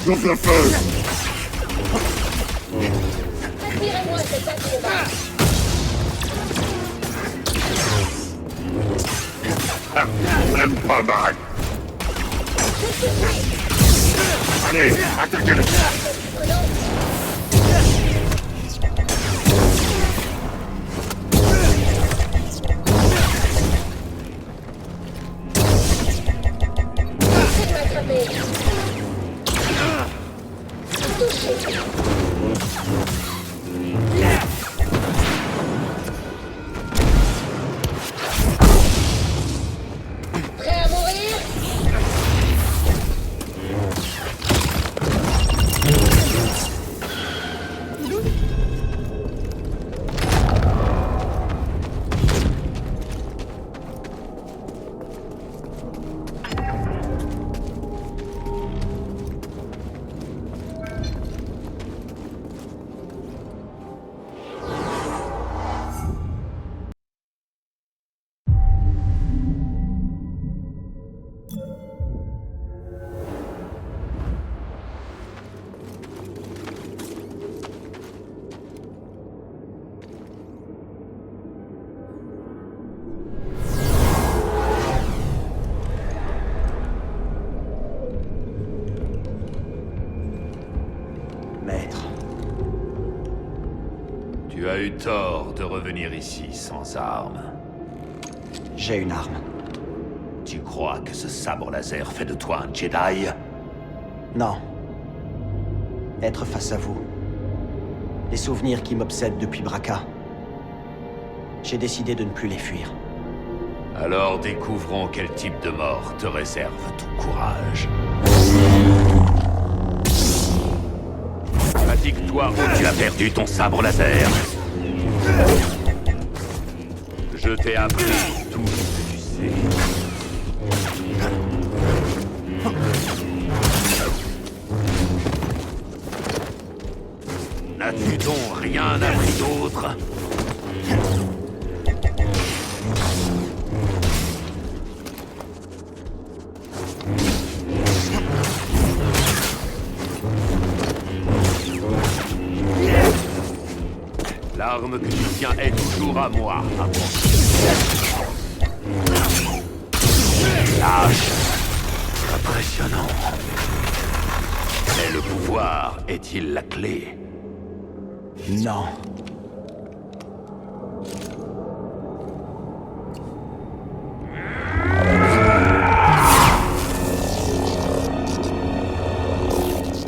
Ouvre le feu! Retirez-moi cet incident. Même pas mal! Allez, attaquez-le! Essayez de m'attraper. Touchez. Prêt à mourir? Maître, Tu as eu tort de revenir ici sans armes. j'ai une arme. Tu crois que ce sabre laser fait de toi un Jedi? Non. Être face à vous. Les souvenirs qui m'obsèdent depuis Bracca. J'ai décidé de ne plus les fuir. Alors découvrons quel type de mort te réserve ton courage. Fatigue-toi où tu as perdu ton sabre laser. Je t'ai appris tout ce que tu sais. N'as-tu donc rien appris d'autre? L'arme que tu tiens est toujours à moi, Lâche. Impressionnant. Mais le pouvoir est-il la clé? Non.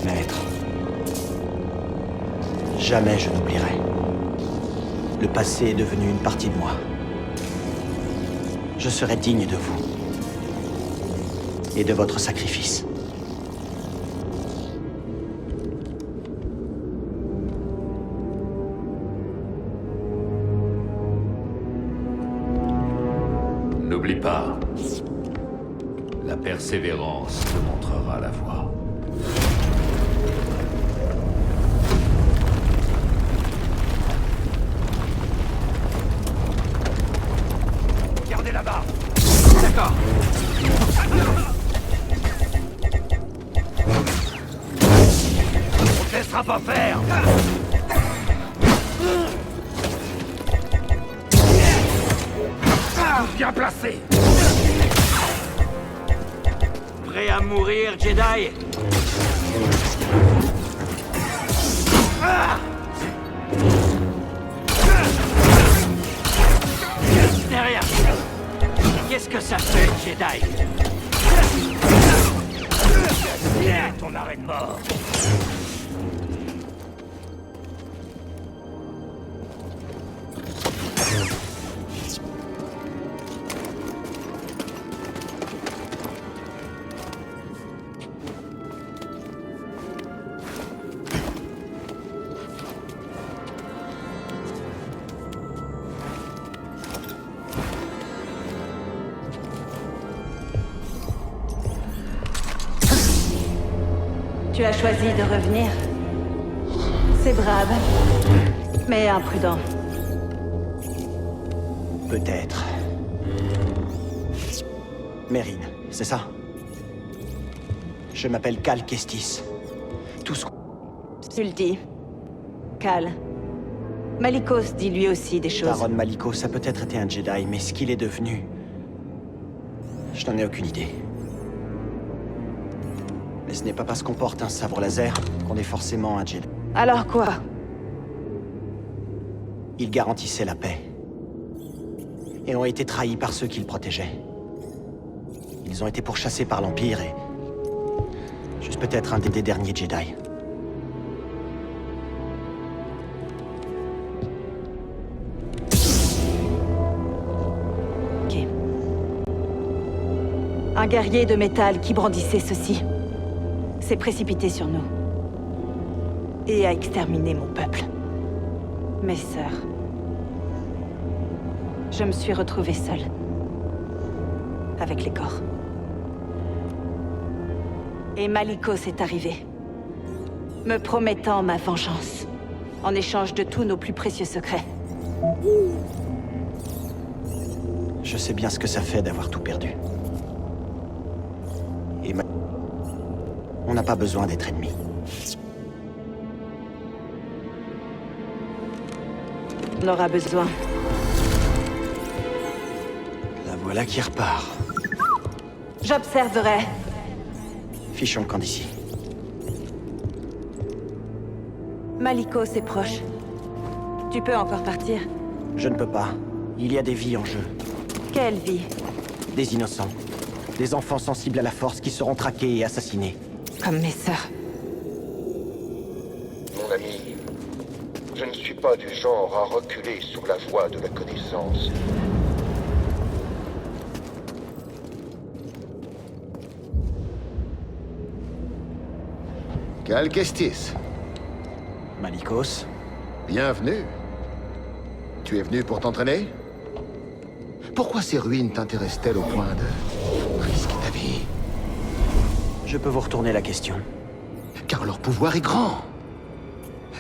Maître. Jamais je n'oublierai. Le passé est devenu une partie de moi. Je serai digne de vous. Et de votre sacrifice. N'oublie pas, la persévérance te montrera la voie. Gardez là-bas. D'accord. On te laissera pas faire. Bien placé. Prêt à mourir, Jedi? Derrière. Qu'est-ce que ça fait, Jedi? Ton arrêt de mort. Tu as choisi de revenir. C'est brave, mais imprudent. Peut-être. Mérine, c'est ça? Je m'appelle Cal Kestis. Tu le dis. Cal. Malicos dit lui aussi des choses. Taron Malicos a peut-être été un Jedi, mais ce qu'il est devenu... Je n'en ai aucune idée. Mais ce n'est pas parce qu'on porte un sabre laser qu'on est forcément un Jedi. Alors quoi? Ils garantissaient la paix. Et ont été trahis par ceux qu'ils protégeaient. Ils ont été pourchassés par l'Empire et... Je suis peut-être un des derniers Jedi. Ok. Un guerrier de métal qui brandissait ceci s'est précipité sur nous. Et a exterminé mon peuple. Mes sœurs. Je me suis retrouvée seule. Avec les corps. Et Malicos est arrivé. Me promettant ma vengeance. En échange de tous nos plus précieux secrets. Je sais bien ce que ça fait d'avoir tout perdu. Et on n'a pas besoin d'être ennemis. On aura besoin. La voilà qui repart. J'observerai. Fichons le camp d'ici. Malicos est proche. Tu peux encore partir. Je ne peux pas. Il y a des vies en jeu. Quelle vie? Des innocents. Des enfants sensibles à la force qui seront traqués et assassinés. Comme mes sœurs. Mon ami, je ne suis pas du genre à reculer sur la voie de la connaissance. Cal Kestis, Malicos, bienvenue. Tu es venu pour t'entraîner? Pourquoi ces ruines t'intéressent-elles au point de risquer ta vie? je peux vous retourner la question. Car leur pouvoir est grand.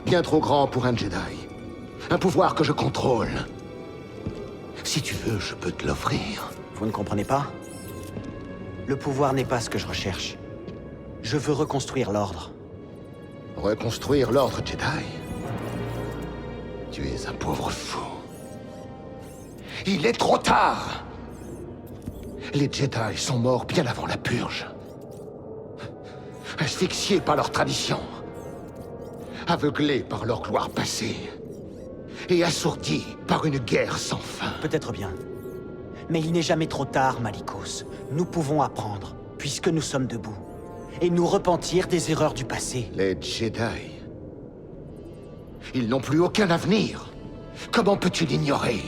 Bien trop grand pour un Jedi. Un pouvoir que je contrôle. Si tu veux, je peux te l'offrir. Vous ne comprenez pas? Le pouvoir n'est pas ce que je recherche. Je veux reconstruire l'ordre. Reconstruire l'ordre Jedi? Tu es un pauvre fou. Il est trop tard! Les Jedi sont morts bien avant la purge. Asphyxiés par leur tradition. Aveuglés par leur gloire passée. Et assourdis par une guerre sans fin. Peut-être bien. Mais il n'est jamais trop tard, Malicos. Nous pouvons apprendre, puisque nous sommes debout. Et nous repentir des erreurs du passé. Les Jedi... Ils n'ont plus aucun avenir. Comment peux-tu l'ignorer?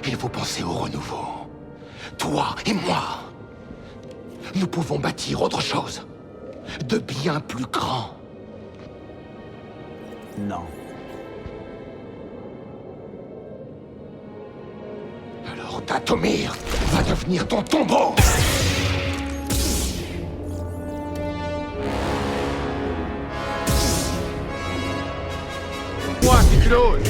Il faut penser au renouveau. Toi et moi. Nous pouvons bâtir autre chose. De bien plus grand. Non. Alors Dathomir va devenir ton tombeau. Moi, si tu l'oses.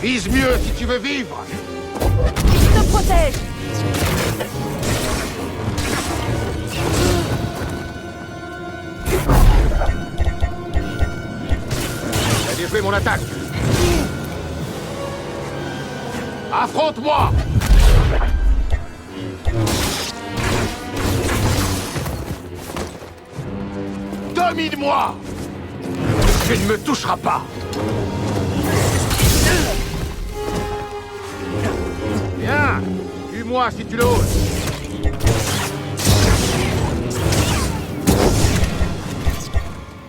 Vise mieux si tu veux vivre. Je te protège! T'as déjoué mon attaque. Affronte-moi. Domine-moi. Tu ne me toucheras pas. Bien. Tue-moi si tu l'oses.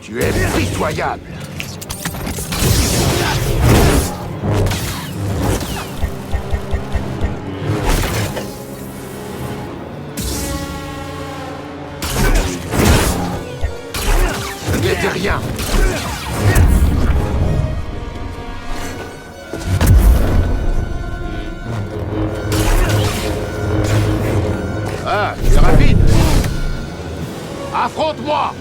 Tu es pitoyable. Ce n'était rien. Ah, tu es rapide. Affronte-moi.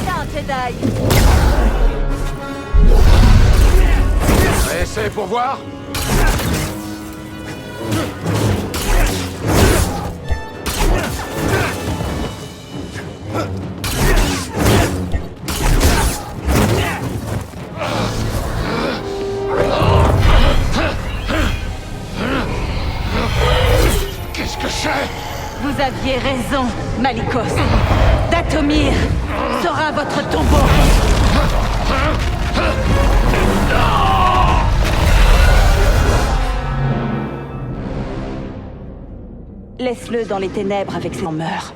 Putain, Jedi! Essai pour voir. Qu'est-ce que c'est? Vous aviez raison, Malicos. Dathomir sera votre tombeau. Laisse-le dans les ténèbres avec ses meurt.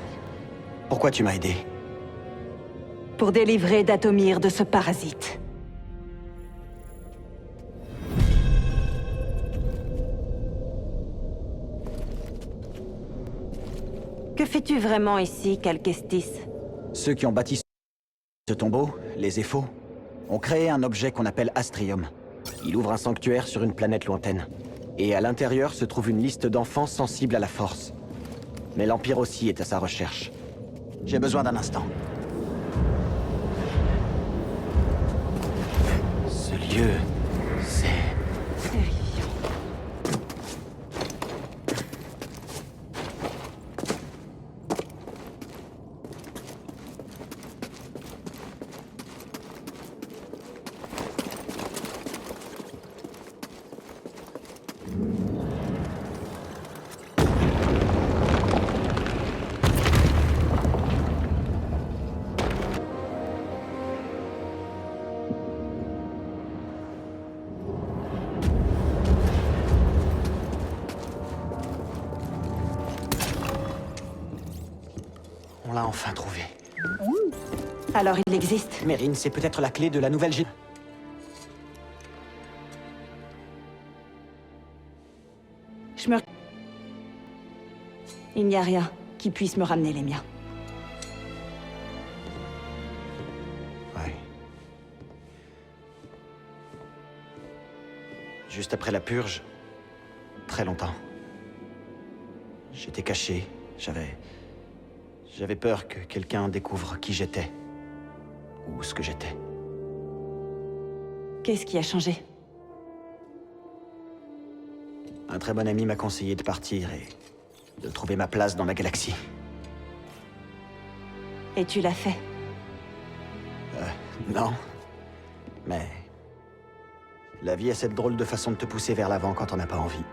Pourquoi tu m'as aidé? Pour délivrer Dathomir de ce parasite. Que fais-tu vraiment ici, Calquestis? Ceux qui ont bâti ce tombeau, les Éphos, ont créé un objet qu'on appelle Astrium. Il ouvre un sanctuaire sur une planète lointaine. Et à l'intérieur se trouve une liste d'enfants sensibles à la force. Mais l'Empire aussi est à sa recherche. J'ai besoin d'un instant. Ce lieu, c'est... Terrifiant. On l'a enfin trouvé. Alors il existe. Mérine, c'est peut-être la clé de la nouvelle génération. Je me... Il n'y a rien qui puisse me ramener les miens. Ouais. Juste après la purge, très longtemps. J'étais caché, j'avais peur que quelqu'un découvre qui j'étais. Ou ce que j'étais. Qu'est-ce qui a changé? Un très bon ami m'a conseillé de partir et de trouver ma place dans la galaxie. Et tu l'as fait. Non. Mais... la vie a cette drôle de façon de te pousser vers l'avant quand on n'a pas envie.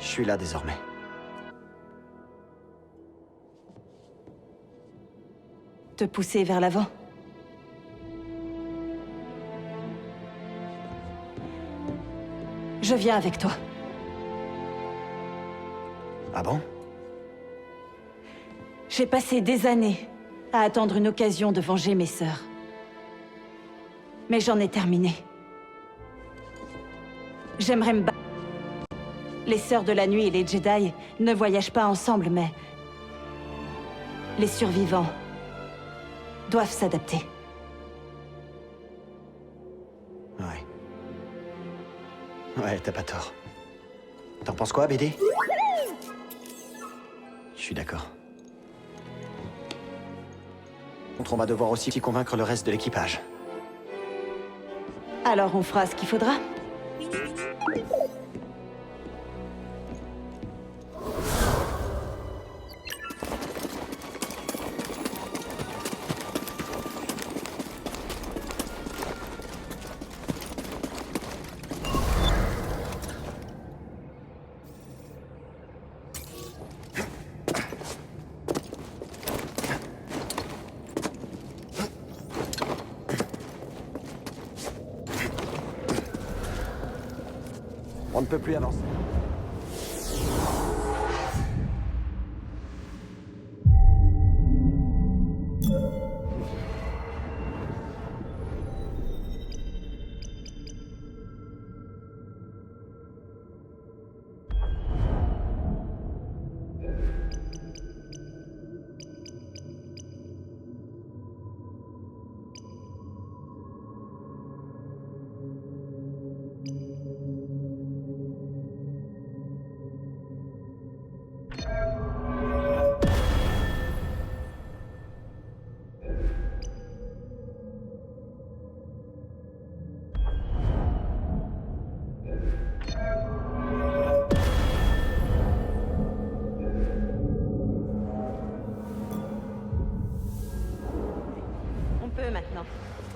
Je suis là désormais. Te pousser vers l'avant. Je viens avec toi. Ah bon? J'ai passé des années à attendre une occasion de venger mes sœurs. Mais j'en ai terminé. J'aimerais me battre. Les Sœurs de la Nuit et les Jedi ne voyagent pas ensemble, mais... les survivants doivent s'adapter. Ouais. Ouais, t'as pas tort. T'en penses quoi, BD? Je suis d'accord. On va devoir aussi convaincre le reste de l'équipage. Alors on fera ce qu'il faudra. On ne peut plus avancer.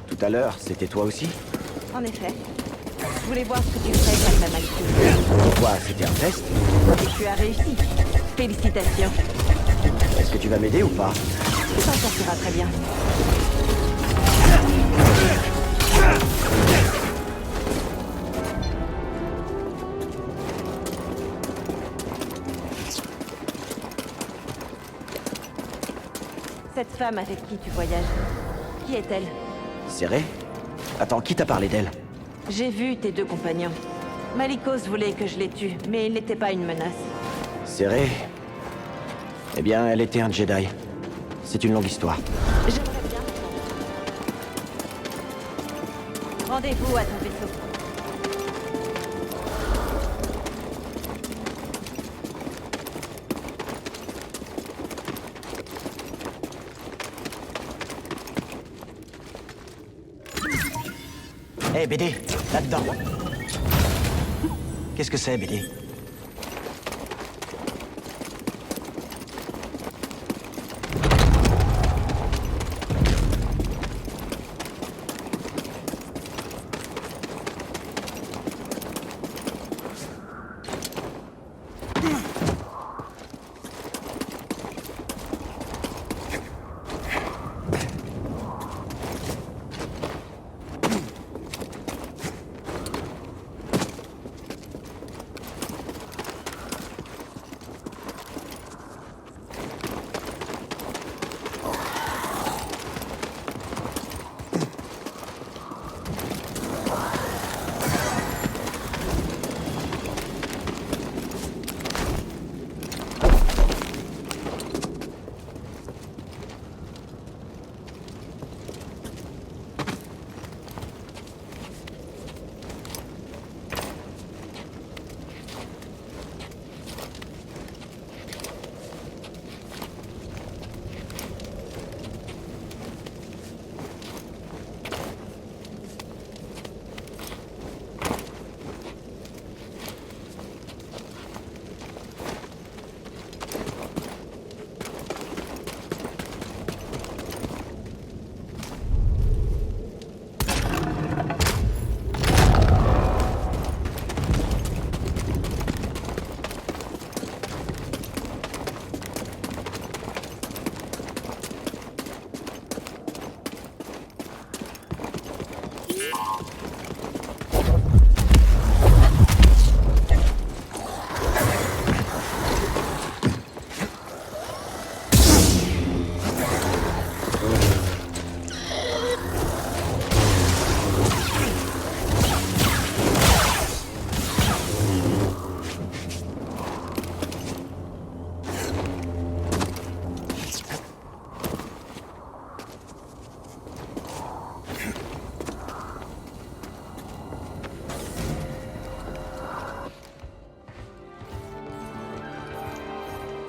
Tout à l'heure, c'était toi aussi? En effet. Je voulais voir ce que tu ferais face à Malicos. Quoi, c'était un test? Et tu as réussi. Félicitations. Est-ce que tu vas m'aider ou pas? Tu t'en sortiras très bien. Cette femme avec qui tu voyages, qui est-elle? Serré? Attends, qui t'a parlé d'elle? J'ai vu tes deux compagnons. Malicos voulait que je les tue, mais il n'était pas une menace. Serré? Eh bien, elle était un Jedi. C'est une longue histoire. J'aimerais bien. Rendez-vous à ton vaisseau. Hé, BD, là-dedans. Qu'est-ce que c'est, BD?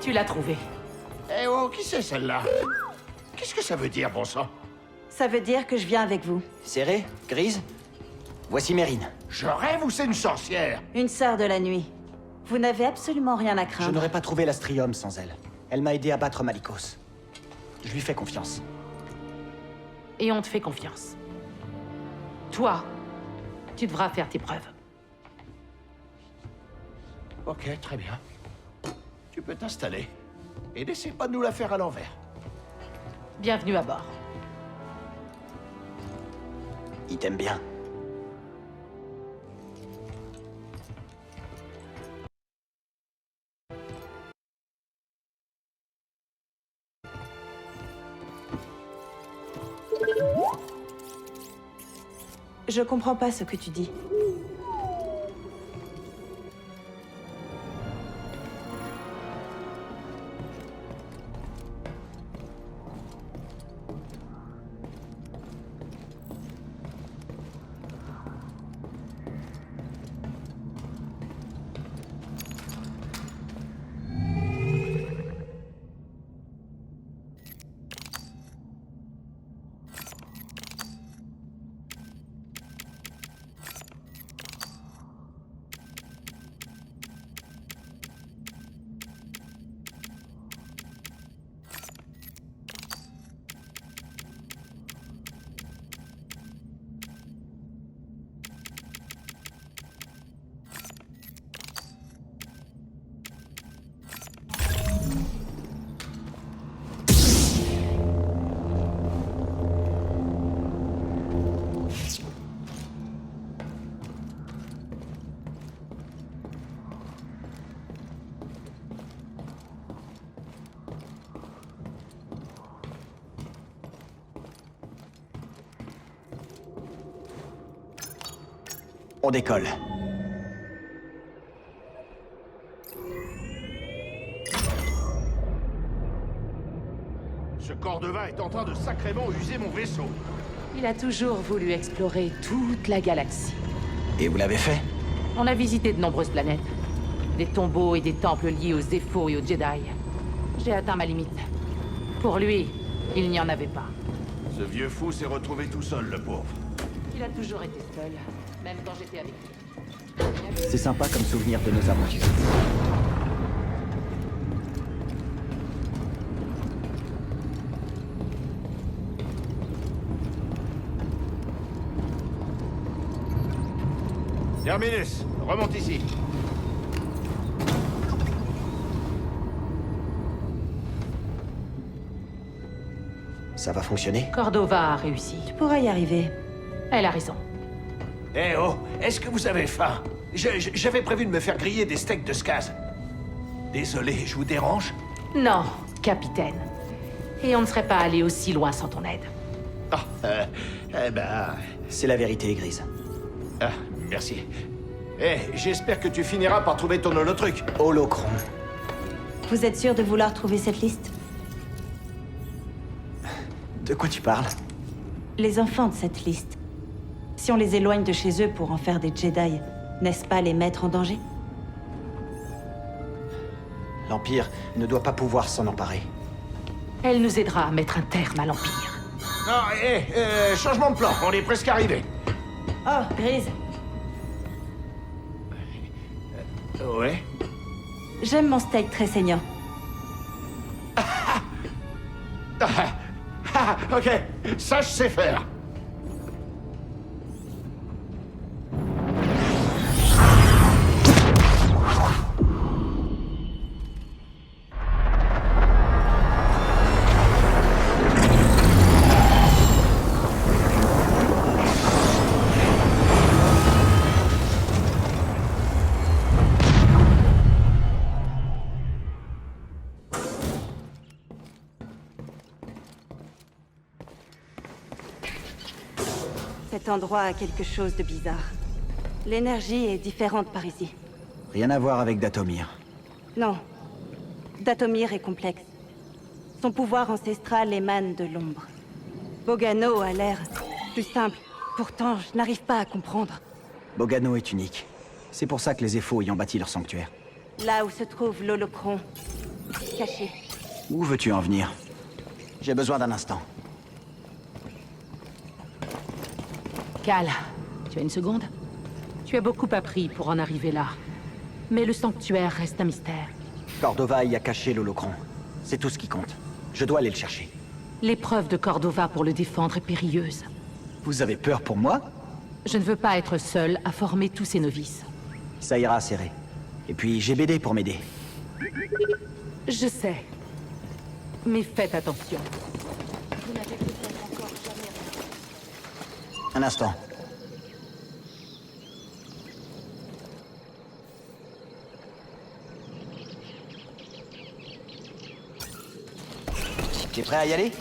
Tu l'as trouvé. Eh oh, qui c'est celle-là? Qu'est-ce que ça veut dire, bon sang? Ça veut dire que je viens avec vous. Serré? Grise? Voici Mérine. Je rêve ou c'est une sorcière? Une sœur de la nuit. Vous n'avez absolument rien à Je craindre. n'aurais pas trouvé l'Astrium sans elle. Elle m'a aidé à battre Malicos. Je lui fais confiance. Et on te fait confiance. Toi, tu devras faire tes preuves. Ok, très bien. Tu peux t'installer. Et n'essaie pas de nous la faire à l'envers. Bienvenue à bord. Il t'aime bien. Je comprends pas ce que tu dis. On décolle. Ce Cordova est en train de sacrément user mon vaisseau. Il a toujours voulu explorer toute la galaxie. Et vous l'avez fait? On a visité de nombreuses planètes. Des tombeaux et des temples liés aux Zeffo et aux Jedi. J'ai atteint ma limite. Pour lui, il n'y en avait pas. Ce vieux fou s'est retrouvé tout seul, le pauvre. Il a toujours été seul, même quand j'étais avec lui. C'est sympa comme souvenir de nos aventures. Terminus, remonte ici. Ça va fonctionner? Cordova a réussi. Tu pourras y arriver. Elle a raison. Eh oh, est-ce que vous avez faim? J'avais prévu de me faire griller des steaks de Skaz. Désolé, je vous dérange? Non, capitaine. Et on ne serait pas allé aussi loin sans ton aide. Ah, eh ben... C'est la vérité, Grise. Ah, merci. Eh, j'espère que tu finiras par trouver ton holotruc. Holocron. Vous êtes sûr de vouloir trouver cette liste? De quoi tu parles? Les enfants de cette liste. Si on les éloigne de chez eux pour en faire des Jedi, n'est-ce pas les mettre en danger? L'Empire ne doit pas pouvoir s'en emparer. Elle nous aidera à mettre un terme à l'Empire. Non, changement de plan, on est presque arrivé. Oh, Grise. Ouais. J'aime mon steak très saignant. Ok, ça je sais faire. Cet endroit a quelque chose de bizarre. L'énergie est différente par ici. Rien à voir avec Dathomir. Non. Dathomir est complexe. Son pouvoir ancestral émane de l'ombre. Bogano a l'air plus simple. Pourtant, je n'arrive pas à comprendre. Bogano est unique. C'est pour ça que les Zeffo y ont bâti leur sanctuaire. Là où se trouve l'holocron, caché. Où veux-tu en venir? J'ai besoin d'un instant. Cal, tu as une seconde? Tu as beaucoup appris pour en arriver là. Mais le sanctuaire reste un mystère. Cordova y a caché l'holocron. C'est tout ce qui compte. Je dois aller le chercher. L'épreuve de Cordova pour le défendre est périlleuse. Vous avez peur pour moi? Je ne veux pas être seul à former tous ces novices. Ça ira serré. Et puis j'ai BD pour m'aider. Je sais. Mais faites attention. Vous n'avez peut-être encore jamais rien. Un instant. T'es prêt à y aller?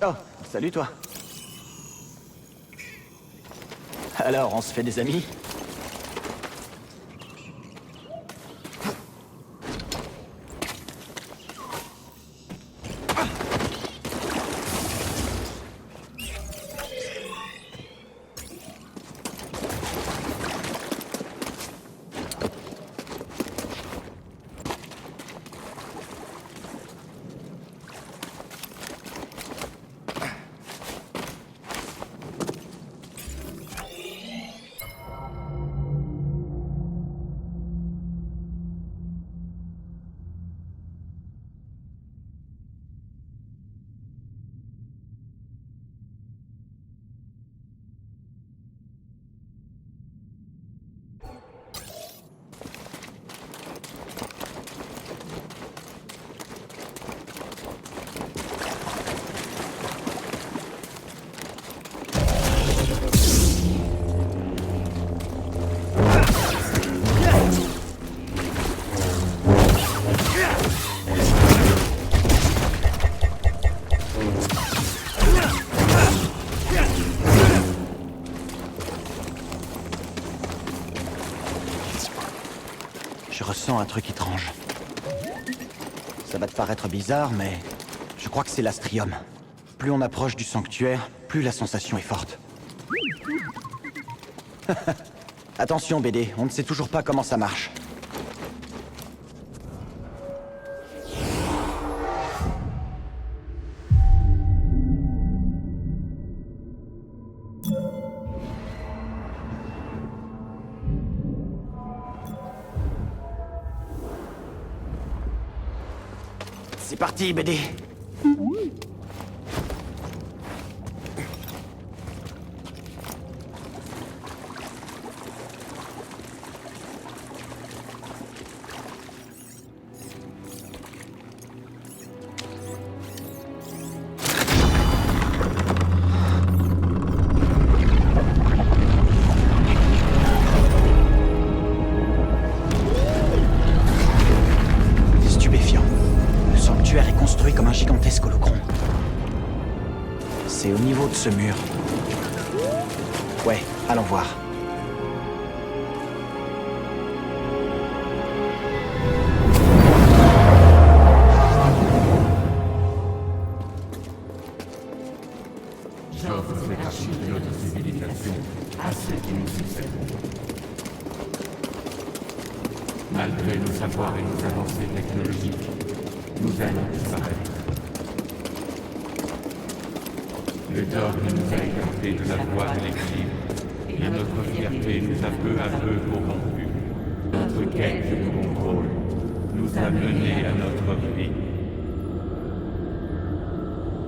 Oh, salut toi. Alors, on se fait des amis? Je ressens un truc étrange. Ça va te paraître bizarre, mais je crois que c'est l'astrium. Plus on approche du sanctuaire, plus la sensation est forte. Attention, BD, on ne sait toujours pas comment ça marche. C'est parti, BD. Stupéfiant. Le sanctuaire est construit comme un gigantesque holocron. C'est au niveau de ce mur. Ouais, allons voir. J'offre cette archive de notre civilisation à ceux qui nous succèdent. Malgré nos savoirs et nos avancées technologiques, nous allons disparaître. Le dogme nous a écartés de la voie de l'équilibre, et notre fierté nous a peu à peu corrompus. Notre quête de contrôle nous a menés à notre vie.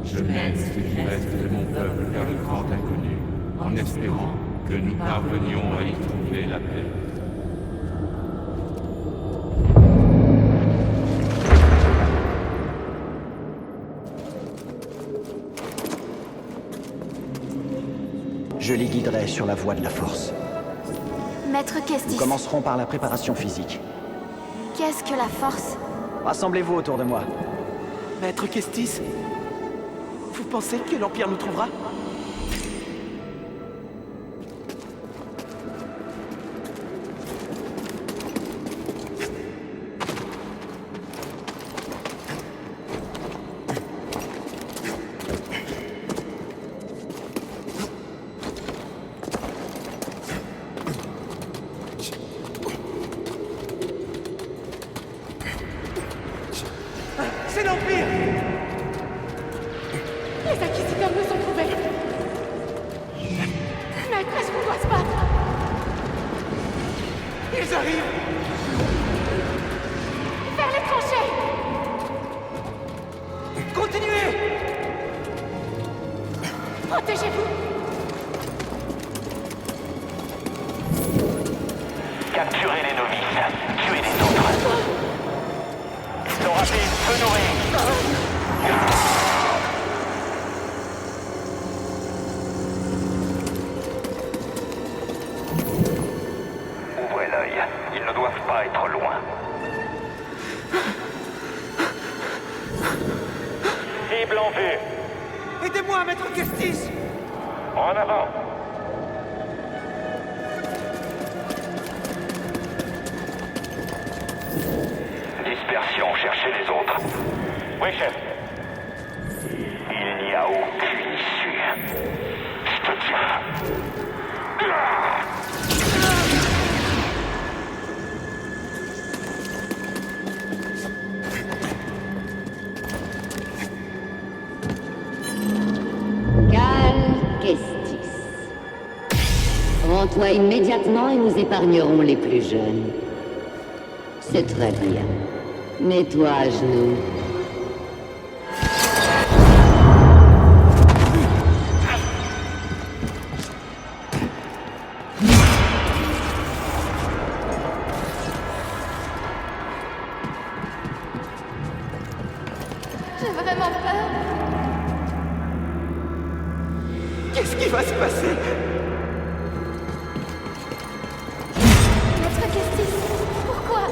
Je mène ce qui reste de mon peuple vers le grand inconnu, en espérant que nous parvenions à y trouver la paix. Je les guiderai sur la voie de la force. Maître Nous Kestis, commencerons par la préparation physique. qu'est-ce que la force? Rassemblez-vous autour de moi. Maître Kestis, vous pensez que l'Empire nous trouvera? C'est l'Empire! Les inquisiteurs nous ont trouvés. Maître, est-ce qu'on doit se battre? Ils arrivent! Vers les tranchées! Continuez! Protégez-vous! Capturez les novices, tuez les autres. Ils sont rapides, feu nourri. Ouvrez l'œil, ils ne doivent pas être loin. Cible en vue. Aidez-moi, Maître Kestis! En avant. Dispersion, cherchez les autres. Oui, chef. Il n'y a aucune issue. Je te tiens. Calme, Kestis. Rends-toi immédiatement et nous épargnerons les plus jeunes. C'est très bien. Mets-toi à genoux. J'ai vraiment peur. Qu'est-ce qui va se passer? Maître Kestis, pourquoi?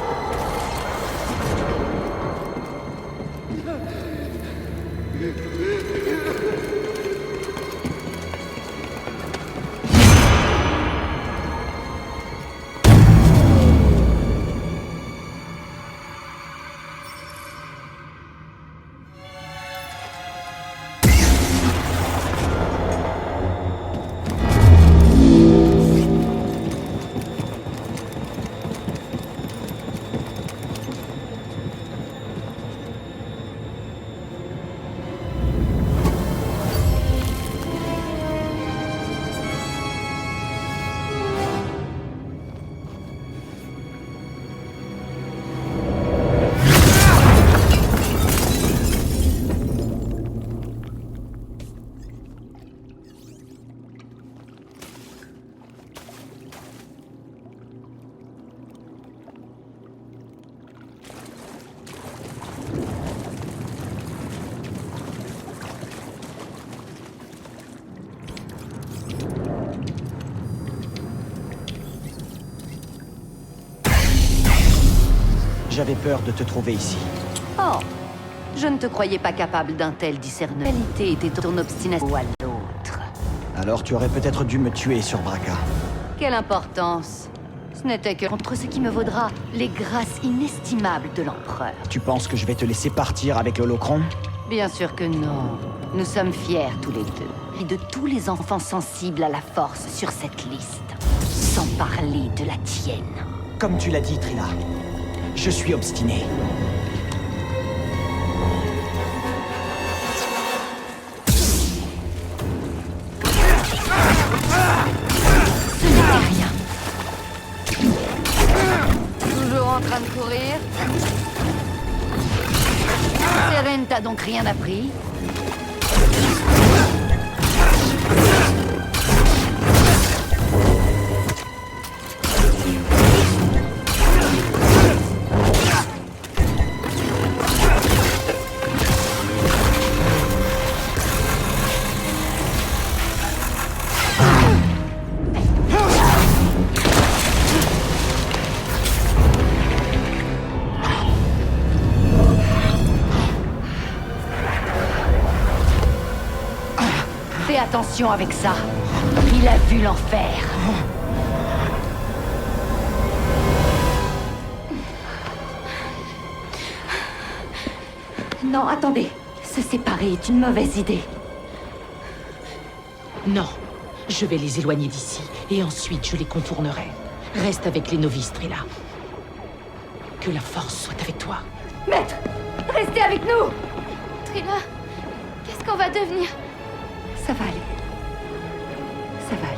j'avais peur de te trouver ici. Oh, je ne te croyais pas capable d'un tel discernement. La qualité était ton obstination à l'autre. Alors tu aurais peut-être dû me tuer sur Braca. Quelle importance. Ce n'était que contre ce qui me vaudra les grâces inestimables de l'Empereur. Tu penses que je vais te laisser partir avec l'Holocron? Bien sûr que non. Nous sommes fiers tous les deux. Et de tous les enfants sensibles à la force sur cette liste. Sans parler de la tienne. Comme tu l'as dit, Trina. Je suis obstiné. Ce n'était rien. Toujours en train de courir? Seren t'a donc rien appris? Fais attention avec ça. Il a vu l'enfer. Non, attendez. Se séparer est une mauvaise idée. Non. Je vais les éloigner d'ici, et ensuite je les contournerai. Reste avec les novices, Trilla. Que la force soit avec toi. Maître, restez avec nous. Trilla, qu'est-ce qu'on va devenir? Ça va aller. Ça va aller.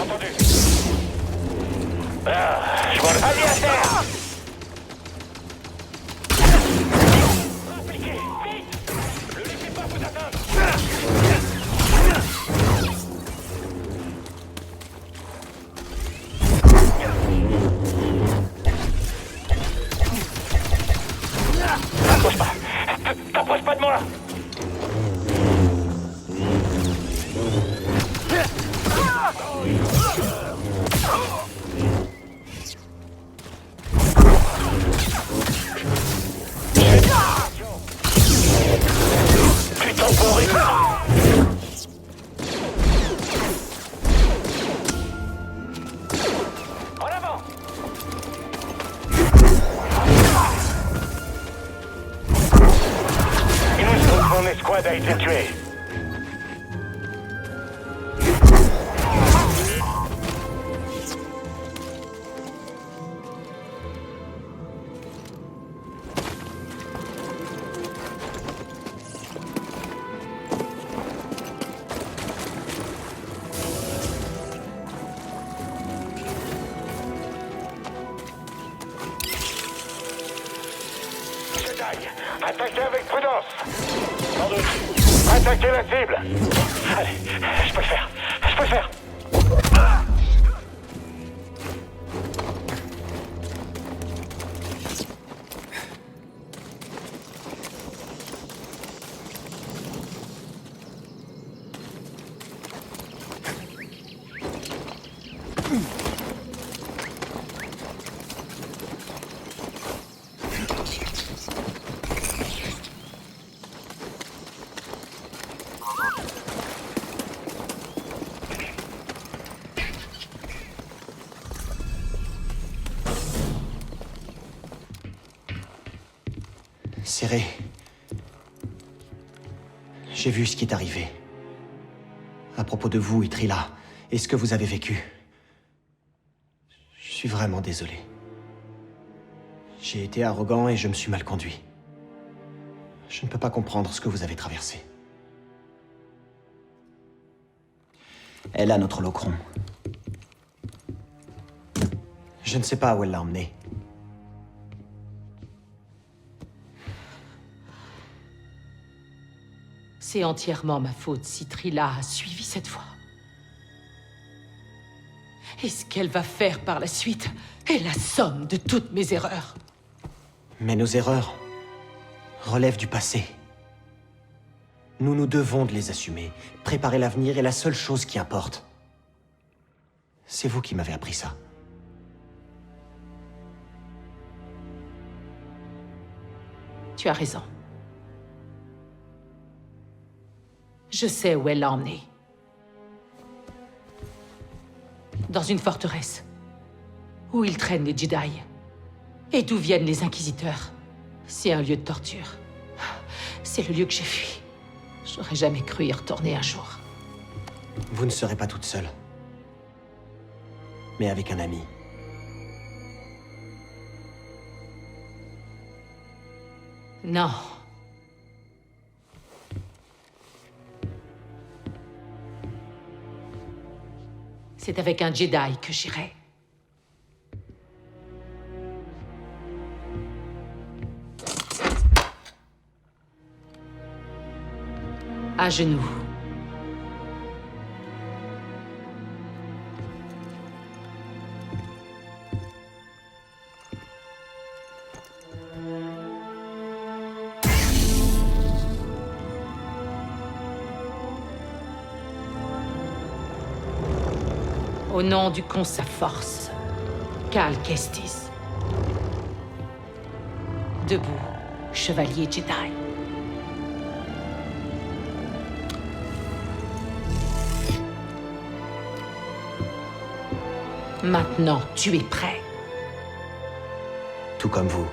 Entendu. Je vois le... Allez à terre. Appliquez, vite. Ne laissez pas vous atteindre. T'approche pas. T'approche pas de moi. Mon escouade a été tuée. Attaquez avec prudence. Attaquez la cible. Allez, je peux le faire. Je peux le faire. Serré. J'ai vu ce qui est arrivé. À propos de vous et Trilla, et ce que vous avez vécu. Je suis vraiment désolé. J'ai été arrogant et je me suis mal conduit. Je ne peux pas comprendre ce que vous avez traversé. Elle a notre Locron. Je ne sais pas où elle l'a emmené. C'est entièrement ma faute si Trilla a suivi cette voie. Et ce qu'elle va faire par la suite est la somme de toutes mes erreurs. Mais nos erreurs relèvent du passé. Nous nous devons de les assumer. Préparer l'avenir est la seule chose qui importe. C'est vous qui m'avez appris ça. Tu as raison. Je sais où elle l'a emmené. Dans une forteresse. Où ils traînent les Jedi. Et d'où viennent les Inquisiteurs. C'est un lieu de torture. C'est le lieu que j'ai fui. J'aurais jamais cru y retourner un jour. Vous ne serez pas toute seule. Mais avec un ami. Non. C'est avec un Jedi que j'irai. À genoux. Au nom du Conseil Force, Cal Kestis. Debout, chevalier Jedi. Maintenant, tu es prêt. Tout comme vous.